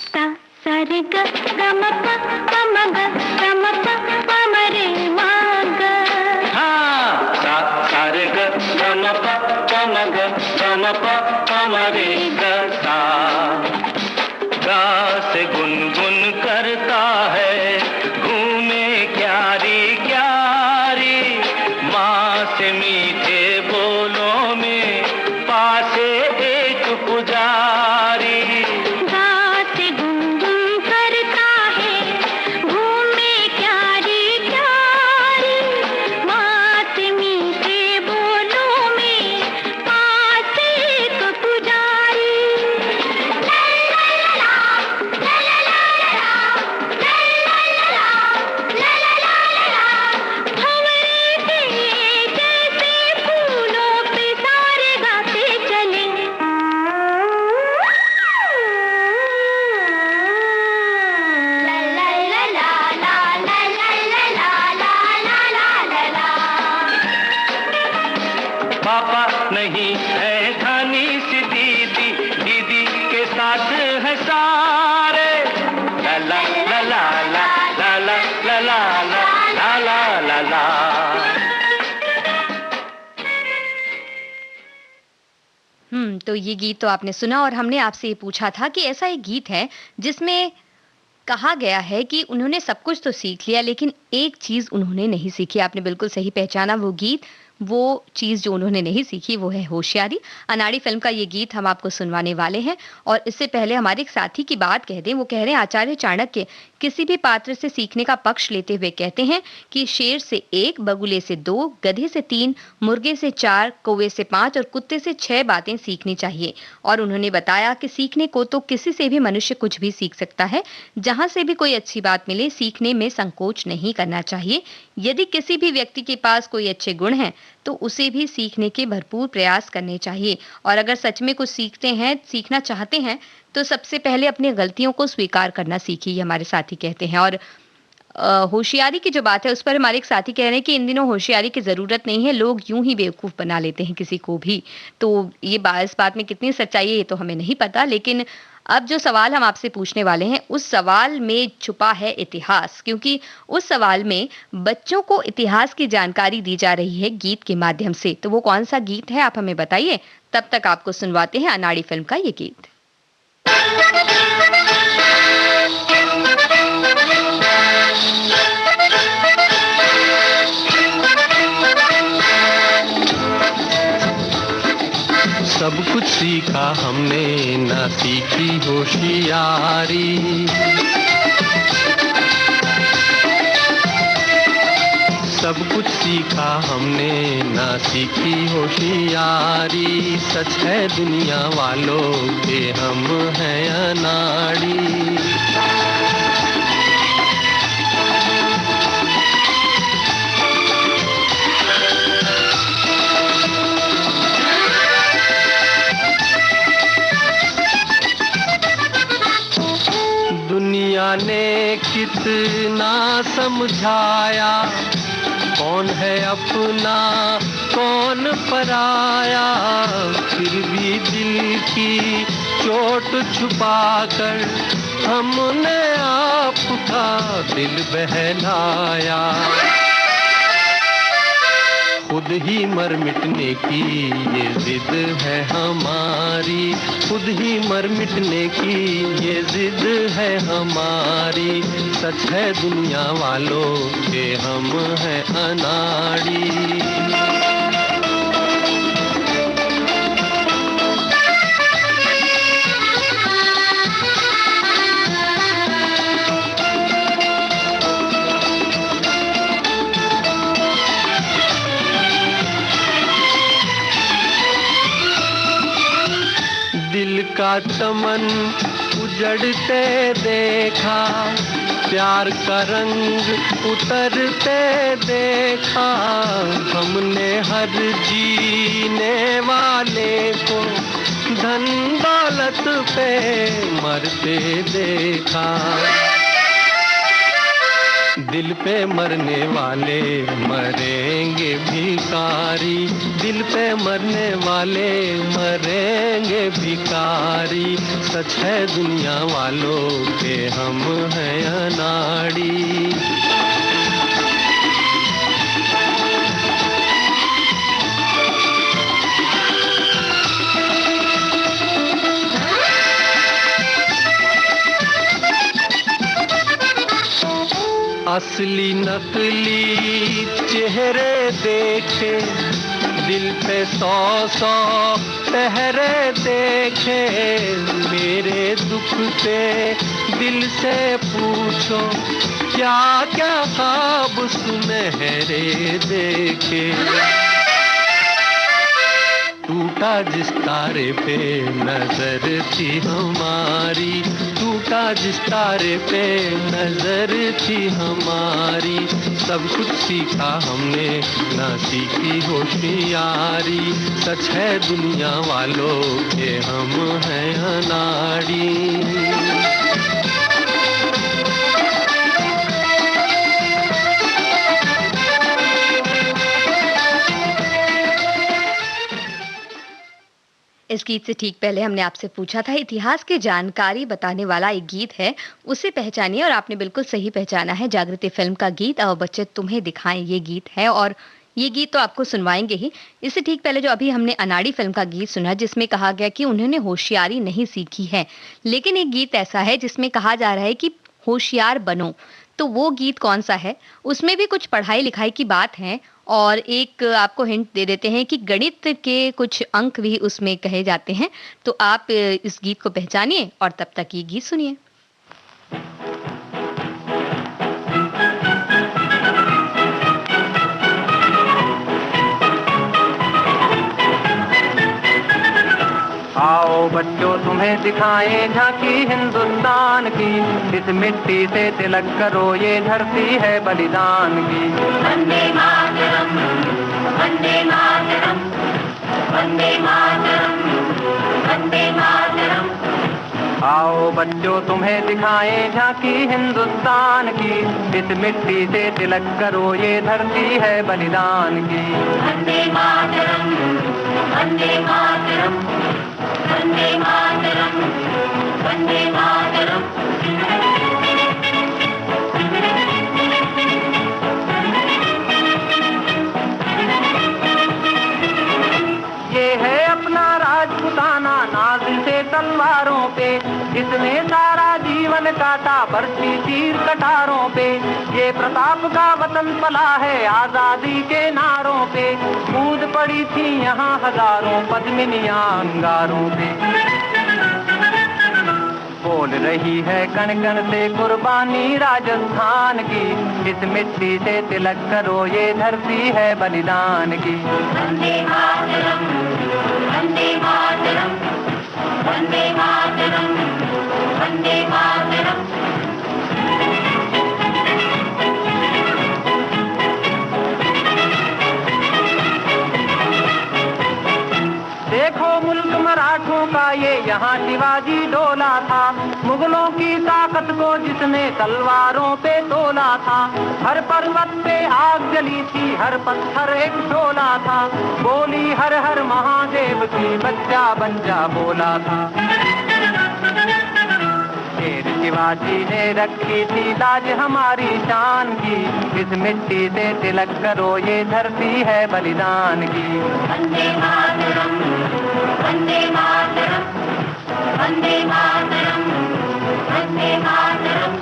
सा सा रे ग ग म प प म ग ग म प प म रे म ग। हाँ, सा रे ग ग म प प म ग ग म प प म रे ग सा। गा से गुनगुन करता है घूमे क्यारी क्यारी, माँ से मीठे बोलों में पास एक पुजारी। गा से गुनगुन करता है घूमे क्यारी क्यारी, माँ से मीठे बोलों में पास एक पुजारी। पापा नहीं है धनी सी दीदी, दीदी के साथ है सारे। ला ला ला ला ला ला ला ला ला ला ला ला। तो ये गीत तो आपने सुना और हमने आपसे ये पूछा था कि ऐसा एक गीत है जिसमें कहा गया है कि उन्होंने सब कुछ तो सीख लिया लेकिन एक चीज उन्होंने नहीं सीखी। आपने बिल्कुल सही पहचाना वो गीत, वो चीज जो उन्होंने नहीं सीखी वो है होशियारी। अनाड़ी फिल्म का ये गीत हम आपको सुनवाने वाले हैं। और इससे पहले हमारे एक साथी की बात कह दें, वो कह रहे हैं आचार्य चाणक्य किसी भी पात्र से सीखने का पक्ष लेते हुए कहते हैं कि शेर से 1, बगुले से 2, गधे से 3, मुर्गे से 4, कौवे से 5 और कुत्ते से 6 बातें सीखनी चाहिए। और उन्होंने बताया कि सीखने को तो किसी से भी मनुष्य कुछ भी सीख सकता है, जहां से भी कोई अच्छी बात मिले सीखने में संकोच नहीं करना चाहिए। यदि किसी भी व्यक्ति के पास कोई अच्छे गुण हैं तो उसे भी सीखने के भरपूर प्रयास करने चाहिए। और अगर सच में कुछ सीखना चाहते हैं तो सबसे पहले अपनी गलतियों को स्वीकार करना सीखिए, हमारे साथी कहते हैं। और होशियारी की जो बात है उस पर हमारे एक साथी कह रहे हैं कि इन दिनों होशियारी की ज़रूरत नहीं है, लोग यूं ही बेवकूफ़ बना लेते हैं किसी को भी। तो ये इस बात में कितनी सच्चाई है ये तो हमें नहीं पता, लेकिन अब जो सवाल हम आपसे पूछने वाले हैं उस सवाल में छुपा है इतिहास, क्योंकि उस सवाल में बच्चों को इतिहास की जानकारी दी जा रही है गीत के माध्यम से। तो वो कौन सा गीत है आप हमें बताइए, तब तक आपको सुनवाते हैं अनाड़ी फिल्म का ये गीत। सब कुछ सीखा हमने ना सीखी होशियारी, सब कुछ सीखा हमने ना सीखी होशियारी। सच है दुनिया वालों के हम हैं अनाड़ी। दुनिया ने कितना समझाया, कौन है अपना कौन पराया, फिर भी दिल की चोट छुपाकर हमने आपका दिल बहलाया। खुद ही मर मिटने की ये जिद है हमारी, खुद ही मर मिटने की ये जिद है हमारी। सच है दुनिया वालों के हम हैं अनाड़ी। दिल का चमन उजड़ते देखा, प्यार का रंग उतरते देखा। हमने हर जीने वाले को धन दौलत पे मरते देखा। दिल पे मरने वाले मरेंगे भिखारी, दिल पे मरने वाले मरेंगे भिखारी। सच है दुनिया वालों के हम हैं अनाड़ी। असली नकली चेहरे देखे, दिल पे 100 पहरे देखे। मेरे दुख पे दिल से पूछो, क्या क्या ख्वाब सुनहरे देखे। टूटा जिस तारे पे नजर थी हमारी, टूटा जिस तारे पे नजर थी हमारी। सब कुछ सीखा हमने ना सीखी होशियारी। सच है दुनिया वालों के हम हैं अनाड़ी। इस गीत से ठीक पहले हमने आपसे पूछा था इतिहास की जानकारी बताने वाला एक गीत है, उसे पहचानिए, और आपने बिल्कुल सही पहचाना है। जागृति फिल्म का गीत आओ बच्चे तुम्हें दिखाएं ये गीत है, और ये गीत तो आपको सुनवाएंगे ही। इससे ठीक पहले जो अभी हमने अनाड़ी फिल्म का गीत सुना, जिसमें कहा गया कि उन्होंने होशियारी नहीं सीखी है, लेकिन एक गीत ऐसा है जिसमें कहा जा रहा है कि होशियार बनो। तो वो गीत कौन सा है? उसमें भी कुछ पढ़ाई लिखाई की बात है, और एक आपको हिंट दे देते हैं कि गणित के कुछ अंक भी उसमें कहे जाते हैं। तो आप इस गीत को पहचानिए और तब तक ये गीत सुनिए। आओ बच्चों तुम्हें दिखाएं झांकी हिंदुस्तान की, इस मिट्टी से तिलक करो ये धरती है बलिदान की। वंदे मातरम, वंदे मातरम, वंदे मातरम, वंदे मातरम। आओ बच्चों तुम्हें दिखाएं झांकी हिंदुस्तान की, इस मिट्टी से तिलक करो ये धरती है बलिदान की। वंदे मातरम, वंदे मातरम, वंदे मातरम, वंदे मातरम। ये है अपना राजपुताना नाज से तलवारों पे, जिसने सारा जीवन काटा बरसी तीर कटारों पे। ये प्रताप का वतन पला है आजादी के नारों पे, कूद पड़ी थी यहाँ हजारों पद्मिनियां अंगारों पे। बोल रही है कण कण से कुर्बानी राजस्थान की, इस मिट्टी से तिलक करो ये धरती है बलिदान की। वंदे मातरम, वंदे मातरम, वंदे मातरम, वंदे मातरम। देखो मुल्क मराठों का ये यहाँ शिवाजी डोला था, मुगलों की ताकत को जिसने तलवारों पे तोला था। हर पर्वत पे आग जली थी, हर पत्थर एक शोला था, बोली हर हर महादेव की बच्चा बच्चा बोला था। शेर शिवाजी ने रखी थी लाज हमारी शान की, इस मिट्टी से तिलक करो ये धरती है बलिदान की। वंदे मातरम, वंदे मातरम, वंदे मातरम, वंदे मातरम।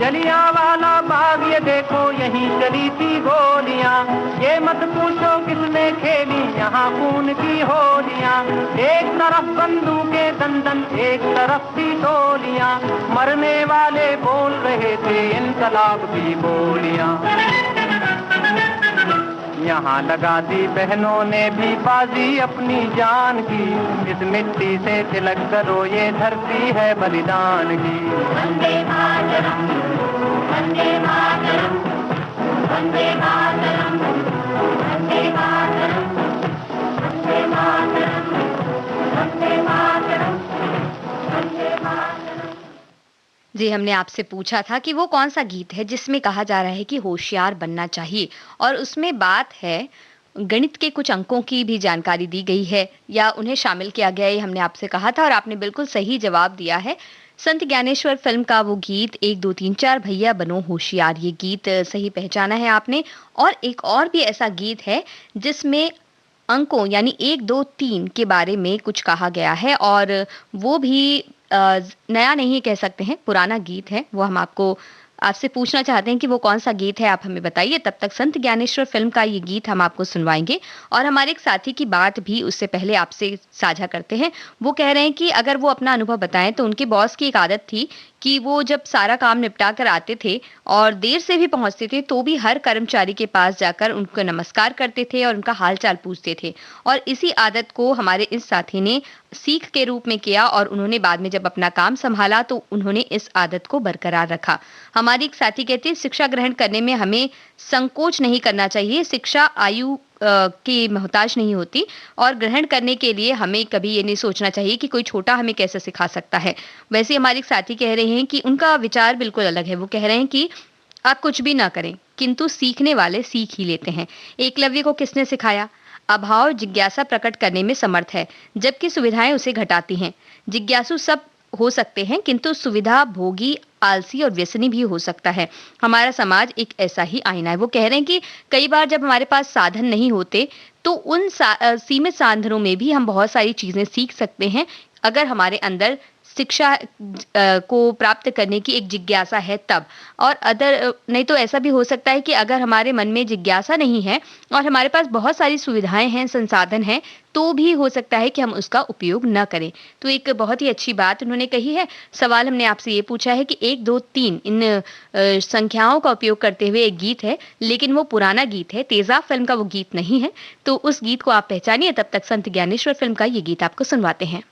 जलियांवाला बाग ये देखो यहीं चली थी गोलियां, ये मत पूछो किसने खेली यहाँ खून की होलियां। एक तरफ बंदूकें दंदन, एक तरफ थी टोलियां, मरने वाले बोल रहे थे इनकलाब की बोलियां। यहाँ लगा दी बहनों ने भी बाजी अपनी जान की, इस मिट्टी से तिलक करो ये धरती है बलिदान की। वंदे मातरम, वंदे मातरम, वंदे मातरम, वंदे मातरम, वंदे मातरम। जी, हमने आपसे पूछा था कि वो कौन-सा गीत है जिसमें कहा जा रहा है कि होशियार बनना चाहिए और उसमें बात है गणित के कुछ अंकों की भी जानकारी दी गई है या उन्हें शामिल किया गया है, ये हमने आपसे कहा था और आपने बिल्कुल सही जवाब दिया है। संत ज्ञानेश्वर फ़िल्म का वो गीत 1 2 3 4 भैया बनो होशियार, ये गीत सही पहचाना है आपने। और एक और भी ऐसा गीत है जिसमें अंकों यानी 1 2 3 के बारे में कुछ कहा गया है और वो भी नया नहीं कह सकते हैं, पुराना गीत है। वो हम आपको आपसे पूछना चाहते हैं कि वो कौन-सा गीत है, आप हमें बताइए। तब तक संत ज्ञानेश्वर फ़िल्म का ये गीत हम आपको सुनवाएँगे और हमारे एक साथी की बात भी उससे पहले आपसे साझा करते हैं। वो कह रहे हैं कि अगर वो अपना अनुभव बताएँ तो उनके बॉस की एक आदत थी कि वो जब सारा काम निपटा कर आते थे और देर से भी पहुँचते थे, तो भी हर कर्मचारी के पास जाकर उनको नमस्कार करते थे और उनका हाल-चाल पूछते थे। और इसी आदत को हमारे इस साथी ने सीख के रूप में किया और उन्होंने बाद में जब अपना काम सँभाला तो उन्होंने इस आदत को बरकरार रखा। हमारी एक साथी कहती है शिक्षा ग्रहण करने में हमें संकोच नहीं करना चाहिए, शिक्षा आयु की मोहताज नहीं होती और ग्रहण करने के लिए हमें कभी ये नहीं सोचना चाहिए कि कोई छोटा हमें कैसे सिखा सकता है। वैसे हमारे एक साथी कह रहे हैं कि उनका विचार बिल्कुल अलग है। वो कह रहे हैं कि आप कुछ भी ना करें, किंतु सीखने वाले सीख ही लेते हैं। एकलव्य को किसने सिखाया? अभाव जिज्ञासा प्रकट करने में समर्थ है, जबकि सुविधाएं उसे घटाती हैं। जिज्ञासु सब हो सकते हैं, किंतु सुविधा भोगी, आलसी और व्यसनी भी हो सकता है। हमारा समाज एक ऐसा ही आईना है। वो कह रहे हैं कि कई बार जब हमारे पास साधन नहीं होते, तो उन सीमित साधनों में भी हम बहुत सारी चीज़ें सीख सकते हैं, अगर हमारे अंदर शिक्षा को प्राप्त करने की एक जिज्ञासा है तब। और नहीं तो ऐसा भी हो सकता है कि अगर हमारे मन में जिज्ञासा नहीं है और हमारे पास बहुत सारी सुविधाएँ हैं, संसाधन हैं, तो भी हो सकता है कि हम उसका उपयोग ना करें। तो एक बहुत ही अच्छी बात उन्होंने कही है। सवाल हमने आपसे ये पूछा है कि 1 2 3 इन संख्याओं का उपयोग करते हुए एक गीत है, लेकिन वो पुराना गीत है, तेज़ाब फ़िल्म का वो गीत नहीं है। तो उस गीत को आप पहचानिए, तब तक संत ज्ञानेश्वर फ़िल्म का ये गीत आपको सुनवाते हैं।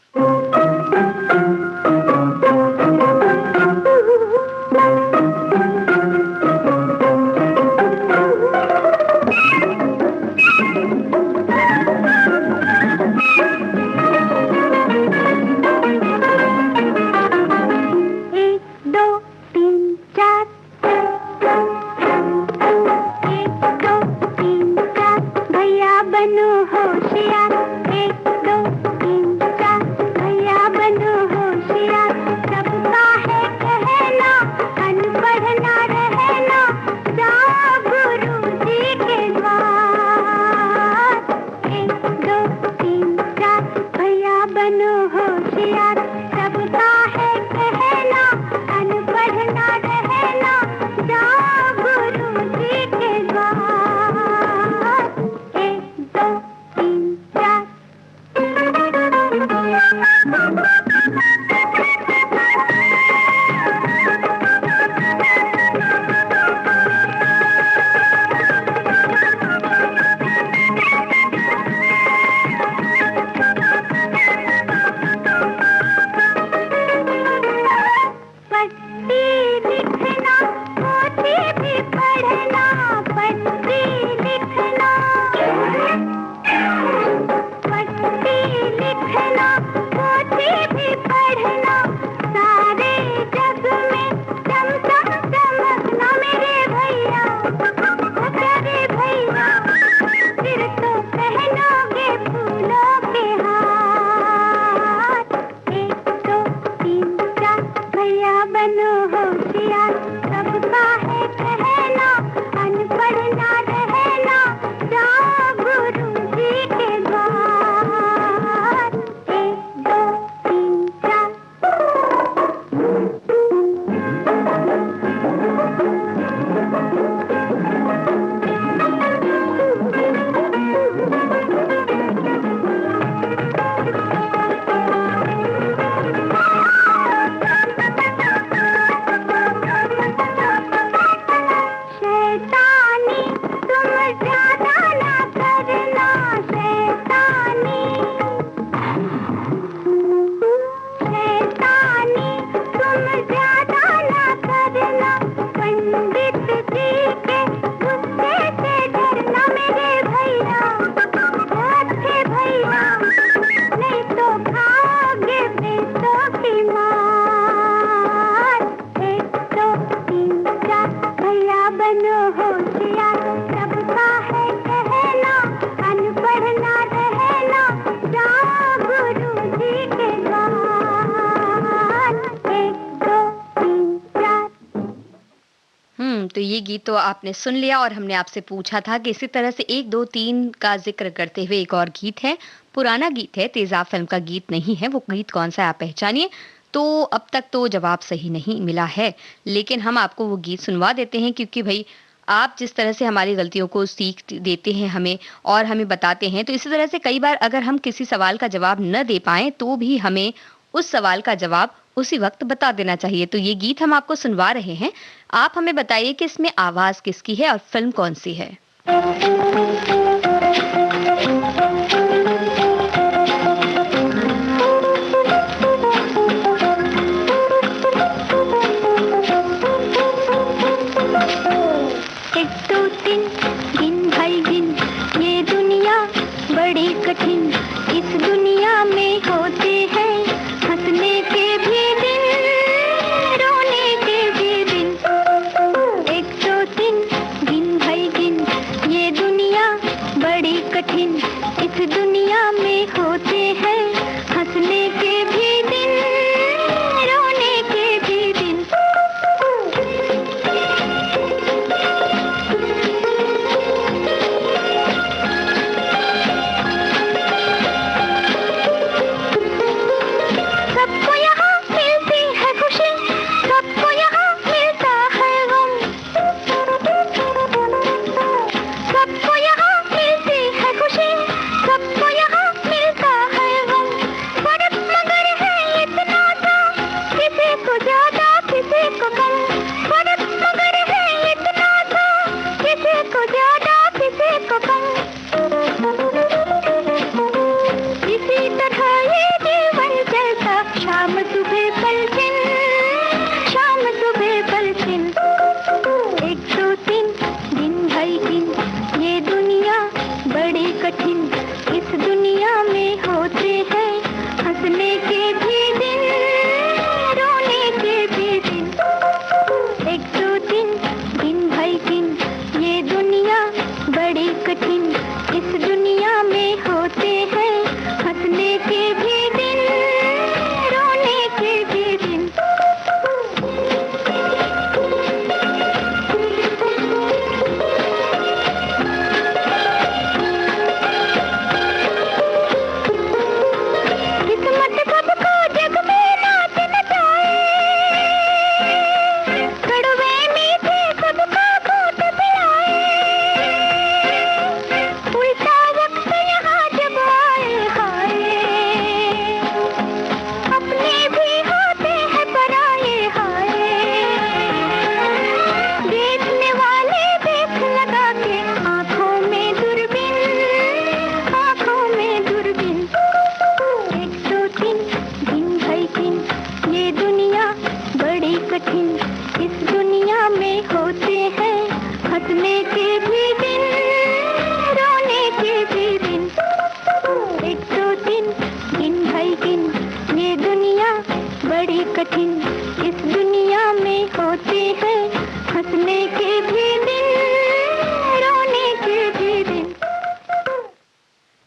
तो ये गीत तो आपने सुन लिया और हमने आपसे पूछा था कि इसी तरह से 1, 2, 3 का ज़िक्र करते हुए एक और गीत है, पुराना गीत है, तेज़ाब फ़िल्म का गीत नहीं है, वो गीत कौन-सा है आप पहचानिए। तो अब तक तो जवाब सही नहीं मिला है, लेकिन हम आपको वो गीत सुनवा देते हैं क्योंकि भई आप जिस तरह से हमारी गलतियों को सीख देते हैं हमें और हमें बताते हैं, तो इसी तरह से कई बार अगर हम किसी सवाल का जवाब न दे पाएँ, तो भी हमें उस सवाल का जवाब उसी वक़्त बता देना चाहिए। तो ये गीत हम आपको सुनवा रहे हैं। आप हमें बताइए कि इसमें आवाज़ किसकी है और फ़िल्म कौन-सी है?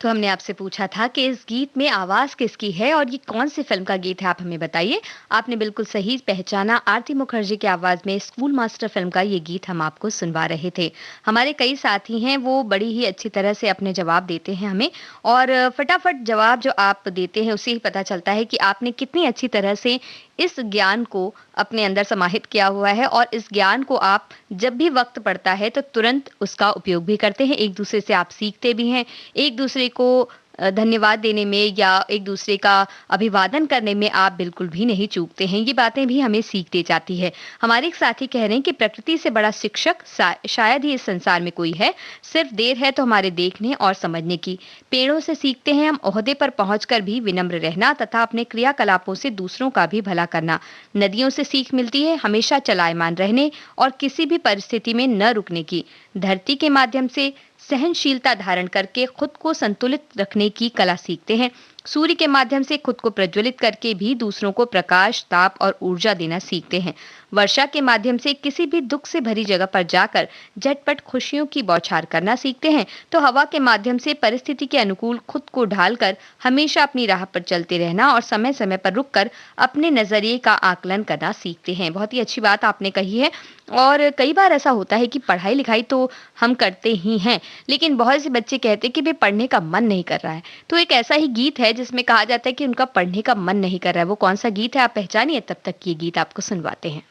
तो हमने आपसे पूछा था कि इस गीत में आवाज़ किसकी है और ये कौन-सी फ़िल्म का गीत है, आप हमें बताइए। आपने बिल्कुल सही पहचाना, आरती मुखर्जी की आवाज़ में स्कूल मास्टर फ़िल्म का ये गीत हम आपको सुनवा रहे थे। हमारे कई साथी हैं, वो बड़ी ही अच्छी तरह से अपने जवाब देते हैं हमें और फटाफट जवाब जो आप देते हैं, उससे ही पता चलता है कि आपने कितनी अच्छी तरह से इस ज्ञान को अपने अंदर समाहित किया हुआ है और इस ज्ञान को आप जब भी वक़्त पड़ता है, तो तुरंत उसका उपयोग भी करते हैं। एक-दूसरे से आप सीखते भी हैं, एक-दूसरे को धन्यवाद देने में या एक दूसरे का अभिवादन करने में आप बिल्कुल भी नहीं चूकते हैं। ये बातें भी हमें सीख दे जाती है। हमारे एक साथी कह रहे हैं कि प्रकृति से बड़ा शिक्षक शायद ही इस संसार में कोई है, सिर्फ देर है तो हमारे देखने और समझने की। पेड़ों से सीखते हैं हम ओहदे पर पहुंचकर भी विनम्र रहना तथा अपने क्रियाकलापों से दूसरों का भी भला करना। नदियों से सीख मिलती है हमेशा चलायमान रहने और किसी भी परिस्थिति में न रुकने की। धरती के माध्यम से सहनशीलता धारण करके खुद को संतुलित रखने की कला सीखते हैं। सूर्य के माध्यम से खुद को प्रज्वलित करके भी दूसरों को प्रकाश, ताप और ऊर्जा देना सीखते हैं। वर्षा के माध्यम से किसी भी दुख से भरी जगह पर जाकर झटपट खुशियों की बौछार करना सीखते हैं। तो हवा के माध्यम से परिस्थिति के अनुकूल खुद को ढालकर हमेशा अपनी राह पर चलते रहना और समय समय पर रुककर अपने नजरिए का आकलन करना सीखते हैं। बहुत ही अच्छी बात आपने कही है। और कई बार ऐसा होता है कि पढ़ाई लिखाई तो हम करते ही हैं, लेकिन बहुत से बच्चे कहते हैं कि वे पढ़ने का मन नहीं कर रहा है। तो एक ऐसा ही गीत है जिसमें कहा जाता है कि उनका पढ़ने का मन नहीं कर रहा है। वो कौन सा गीत है आप पहचानिए, तब तक ये गीत आपको सुनवाते हैं।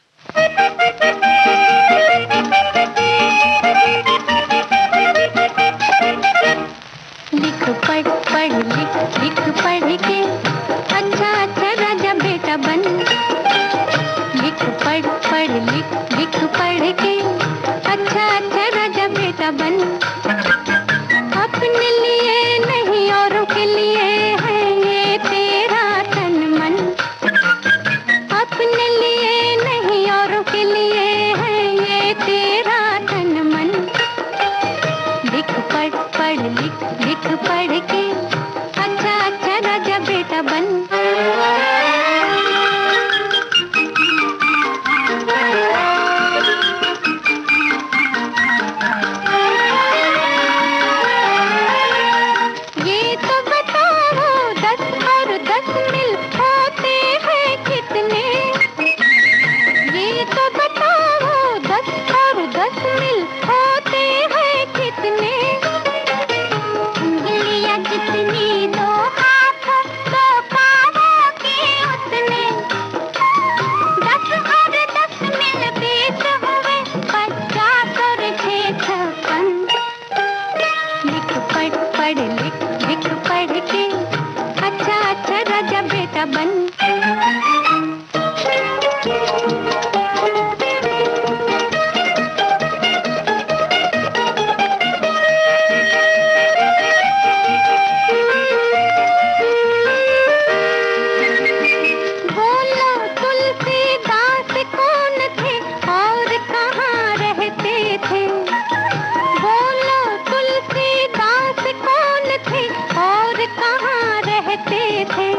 लिख पढ़ पढ़ लिख लिख पढ़ के अच्छा अच्छा राजा बेटा बन। लिख पढ़ पढ़ लिख लिख पढ़ के अच्छा अच्छा राजा बेटा बन। अपने लिए नहीं औरों के लिए है ये तेरा तन मन। अपने लिए नहीं औरों के लिए है ये तेरा तन मन। लिख पढ़ पढ़ लिख लिख पढ़ के अच्छा अच्छा राजा बेटा बन। ये तो बताओ 10 और 10 मिल होते हैं कितने। ये तो बताओ 10 और 10 मिल होते हैं कितने। उंगलियां जितनी दो हाथों दो पाँवों की उतने। 10 और 10 मिल 20 हुए 50 और 6 56। लिख पढ़ पढ़ लिख लिख पढ़ के अच्छा अच्छा राजा बेटा बन। बोलो तुलसीदास कौन थे और कहाँ रहते थे। बोलो तुलसीदास कौन थे और कहाँ रहते थे।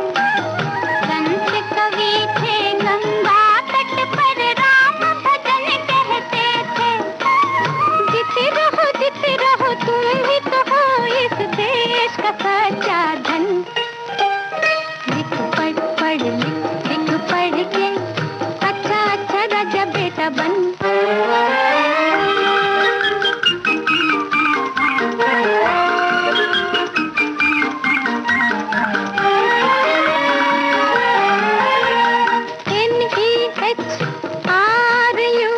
संत कवि थे गंगा तट पर राम भजन कहते थे। जीते रहो तुम ही तो हो इस देश का सच्चा धन। लिख पढ़ पढ़ लिख लिख पढ़ के अच्छा अच्छा राजा बेटा बन। NEHRU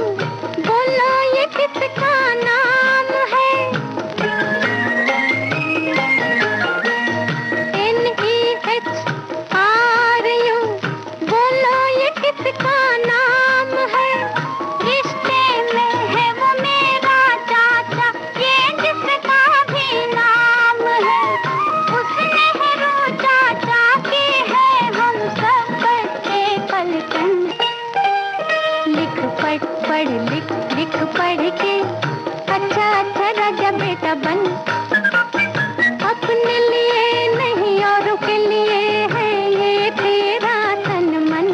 बोलो ये किसका नाम है। NEHRU बोलो ये किसका नाम है। रिश्ते में है वो मेरा चाचा ये जिसका भी नाम है। उस नेहरू चाचा के है हम सब बच्चे पलटन। लिख पढ़ पढ़ लिख लिख पढ़ के अच्छा अच्छा राजा बेटा बन। अपने लिए नहीं औरों के लिए है ये तेरा तन मन।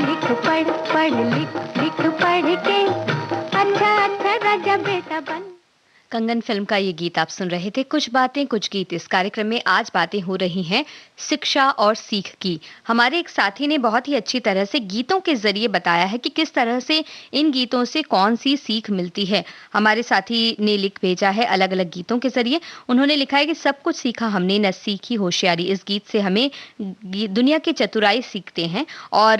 लिख पढ़ पढ़ लिख लिख पढ़ के अच्छा अच्छा राजा बेटा बन। कंगन फिल्म का ये गीत आप सुन रहे थे। कुछ बातें कुछ गीत, इस कार्यक्रम में आज बातें हो रही हैं शिक्षा और सीख की। हमारे एक साथी ने बहुत ही अच्छी तरह से गीतों के जरिए बताया है कि किस तरह से इन गीतों से कौन सी सीख मिलती है। हमारे साथी ने लिख भेजा है अलग अलग गीतों के जरिए। उन्होंने लिखा है कि सब कुछ सीखा हमने न सीखी होशियारी। इस गीत से हमें दुनिया की चतुराई सीखते हैं। और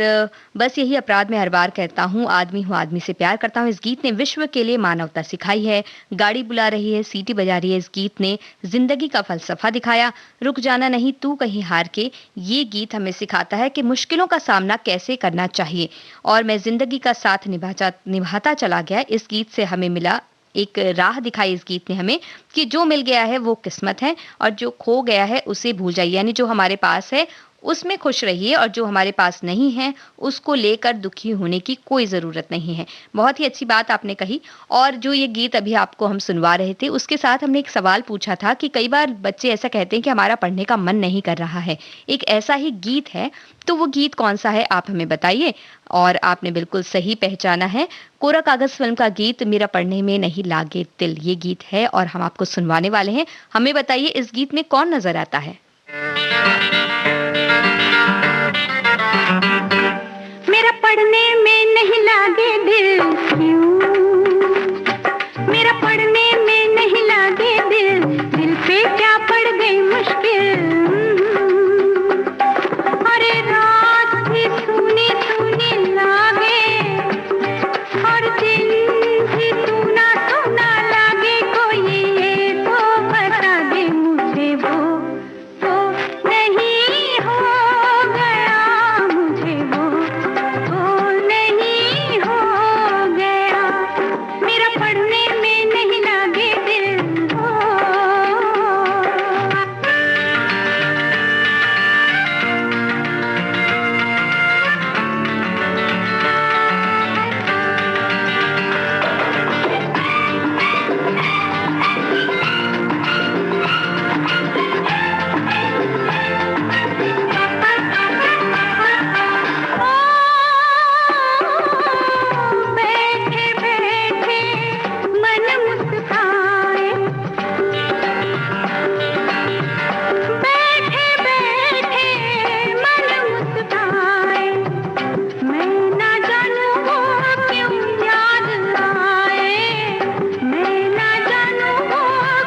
बस यही अपराध में हर बार कहता हूँ आदमी हूँ आदमी से प्यार करता हूँ। इस गीत ने विश्व के लिए मानवता सिखाई है। गाड़ी बुला रही है सीटी बजा रही है। इस गीत ने जिंदगी का फलसफा दिखाया। रुक जाना नहीं तू कहीं हार के। ये गीत हमें सिखाता है कि मुश्किलों का सामना कैसे करना चाहिए। और मैं जिंदगी का साथ निभाता चला गया। इस गीत से हमें मिला एक राह दिखाई इस गीत ने हमें कि जो मिल गया है वो किस्मत है और जो खो गया है उसे भूल जाइए। यानी जो हमारे पास है उसमें खुश रहिए और जो हमारे पास नहीं है, उसको लेकर दुखी होने की कोई ज़रूरत नहीं है। बहुत ही अच्छी बात आपने कही और जो ये गीत अभी आपको हम सुनवा रहे थे, उसके साथ हमने एक सवाल पूछा था कि कई बार बच्चे ऐसा कहते हैं कि हमारा पढ़ने का मन नहीं कर रहा है। एक ऐसा ही गीत है, तो वो गीत कौन-सा है आप हमें बताइए और आपने बिल्कुल सही पहचाना है। कोरा कागज़ फ़िल्म का गीत मेरा पढ़ने में नहीं लागे दिल, ये गीत है और हम आपको सुनवाने वाले हैं। हमें बताइए इस गीत में कौन नज़र आता है? मेरा पढ़ने में नहीं लागे दिल क्यों, मेरा पढ़ने में नहीं लागे दिल, दिल पे क्या पड़ गई मुश्किल। अरे रात भी सूनी सूनी लागे और दिन भी सूना सूना लागे, कोई ये तो बता दे मुझे वो तो नहीं हो गया, मुझे वो तो नहीं हो गया, मेरा पढ़ने में नहीं लागे दिल हो। बैठे बैठे मन मुस्काए, बैठे बैठे मन मुस्काए, मैं ना जानूं वो क्यों याद आए, मैं ना जानूं वो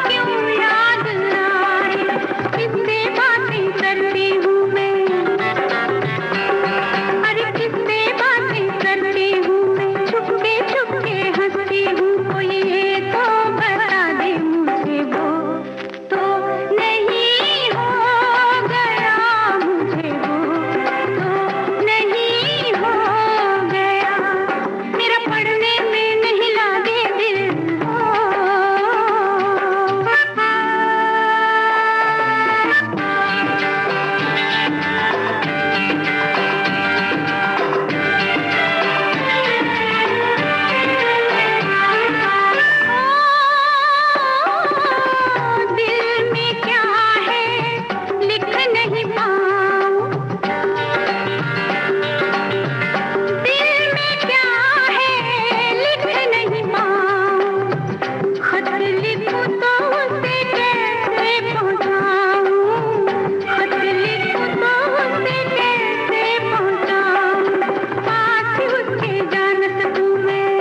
क्यों याद आए, किससे बातें करती हूँ मैं, अरे किससे बातें करती हूँ मैं, छुपके छुपके हंसती हूँ, कोई ये तो बता दे मुझे वो तो नहीं हो गया, मुझे वो तो नहीं हो गया, मेरा पढ़ने में नहीं लागे दिल हो। दिल में क्या है लिख नहीं पाऊं, दिल में क्या है लिख नहीं पाऊं, खत लिखूं तो उसे कैसे पहुंचाऊं, खत लिखूं तो उसे कैसे पहुंचाऊं, पास ही उसके जा न सकूं मैं,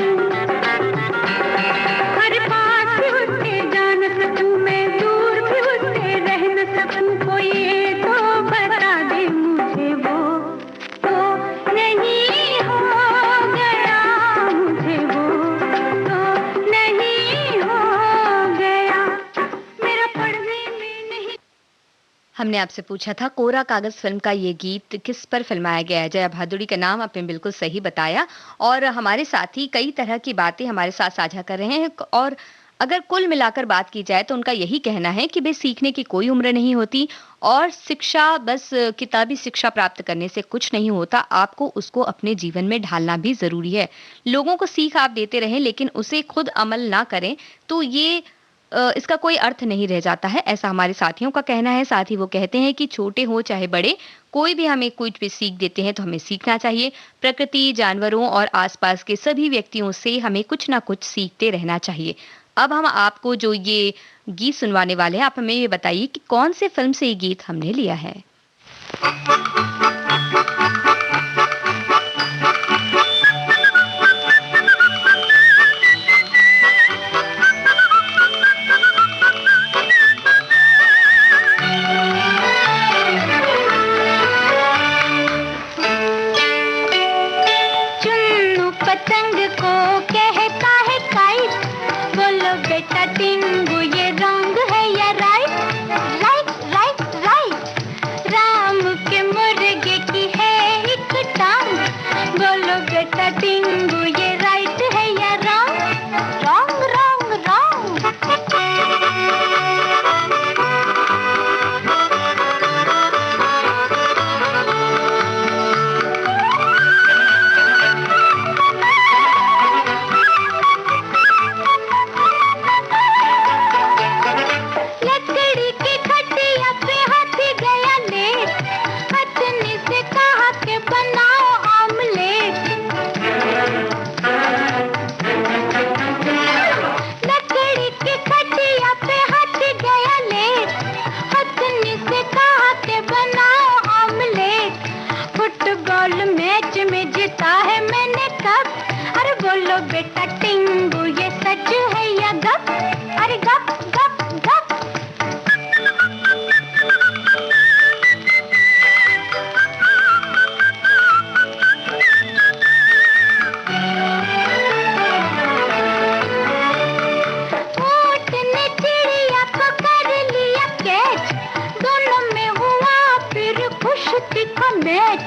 हर पास भी उसके जा न सकूं मैं, दूर भी उससे रह न सकूं, कोई ये तो बता दे मुझे वो तो नहीं हो गया, मुझे वो तो नहीं हो गया, मेरा पढ़ने में नहीं। हमने आपसे पूछा था कोरा कागज़ फ़िल्म का ये गीत किस पर फ़िल्माया गया है? जया भादुड़ी का नाम आपने बिल्कुल सही बताया और हमारे साथी कई तरह की बातें हमारे साथ साझा कर रहे हैं और अगर कुल मिलाकर बात की जाए तो उनका यही कहना है कि भई सीखने की कोई उम्र नहीं होती और शिक्षा बस किताबी शिक्षा प्राप्त करने से कुछ नहीं होता, आपको उसको अपने जीवन में ढालना भी ज़रूरी है। लोगों को सीख आप देते रहें लेकिन उसे खुद अमल ना करें तो ये इसका कोई अर्थ नहीं रह जाता है, ऐसा हमारे साथियों का कहना है। साथ ही वो कहते हैं कि छोटे हो चाहे बड़े, कोई भी हमें कुछ भी सीख देते हैं तो हमें सीखना चाहिए। प्रकृति, जानवरों और आसपास के सभी व्यक्तियों से हमें कुछ ना कुछ सीखते रहना चाहिए। अब हम आपको जो ये गीत सुनवाने वाले हैं, आप हमें ये बताइए कि कौन से फ़िल्म से ये गीत हमने लिया है? चुन्नू पतंग को कहता है काइट, बोलो बेटा टिंगू ये रॉन्ग है या right, right right right, Ram के मैच।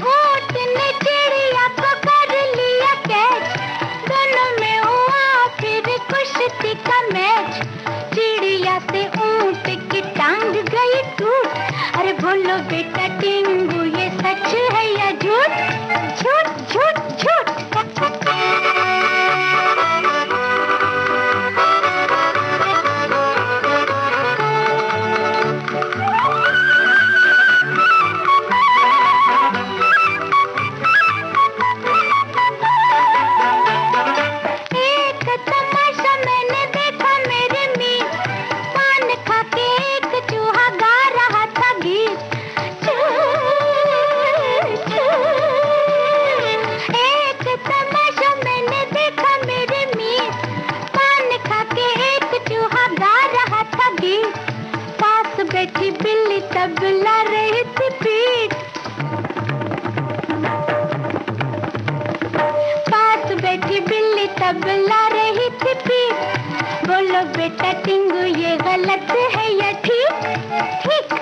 ऊंट ने चिड़िया को कर लिया कैच, दोनों में हुआ फिर कुश्ती का मैच। चिड़िया से ऊंट की टांग गई टूट, अरे बोलो बेटा टिंगू ये सच है या झूठ? झूठ झूठ झूठ। एक तमाशा मैंने देखा मेरे मीत, पान खा के एक चूहा गा रहा था गीत। चू, चू। एक तमाशा मैंने देखा मेरे मीत, पान खा के एक चूहा गा रहा था गीत। पास बैठी बिल्ली तबला रही थी पीठ, पास बैठी बिल्ली तबला रही थी पीठ। बोलो बेटा टिंगू ये गलत है या ठीक? ठीक।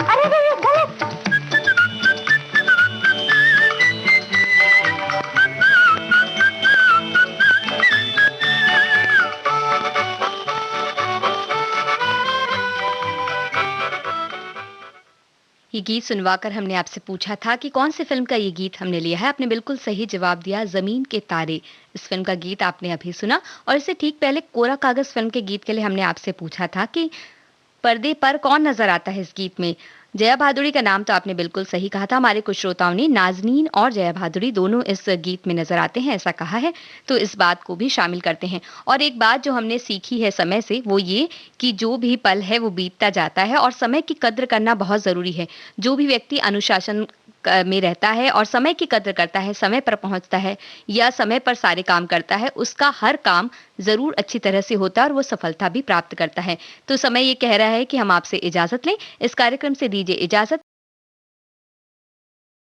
अरे ये गलत। ये गीत सुनवाकर हमने आपसे पूछा था कि कौन सी फिल्म का ये गीत हमने लिया है। आपने बिल्कुल सही जवाब दिया, जमीन के तारे। इस फिल्म का गीत आपने अभी सुना। और इससे ठीक पहले कोरा कागज फिल्म के गीत के लिए हमने आपसे पूछा था कि पर्दे पर कौन नजर आता है इस गीत में। जया भादुड़ी का नाम तो आपने बिल्कुल सही कहा था। हमारे कुछ श्रोताओं ने नाजनीन और जया भादुड़ी दोनों इस गीत में नजर आते हैं ऐसा कहा है, तो इस बात को भी शामिल करते हैं। और एक बात जो हमने सीखी है समय से, वो ये कि जो भी पल है वो बीतता जाता है और समय की कद्र करना बहुत जरूरी है। जो भी व्यक्ति अनुशासन में रहता है और समय की कद्र करता है, समय पर पहुंचता है या समय पर सारे काम करता है, उसका हर काम जरूर अच्छी तरह से होता है और वो सफलता भी प्राप्त करता है। तो समय ये कह रहा है कि हम आपसे इजाजत लें। इस कार्यक्रम से दीजिए इजाजत।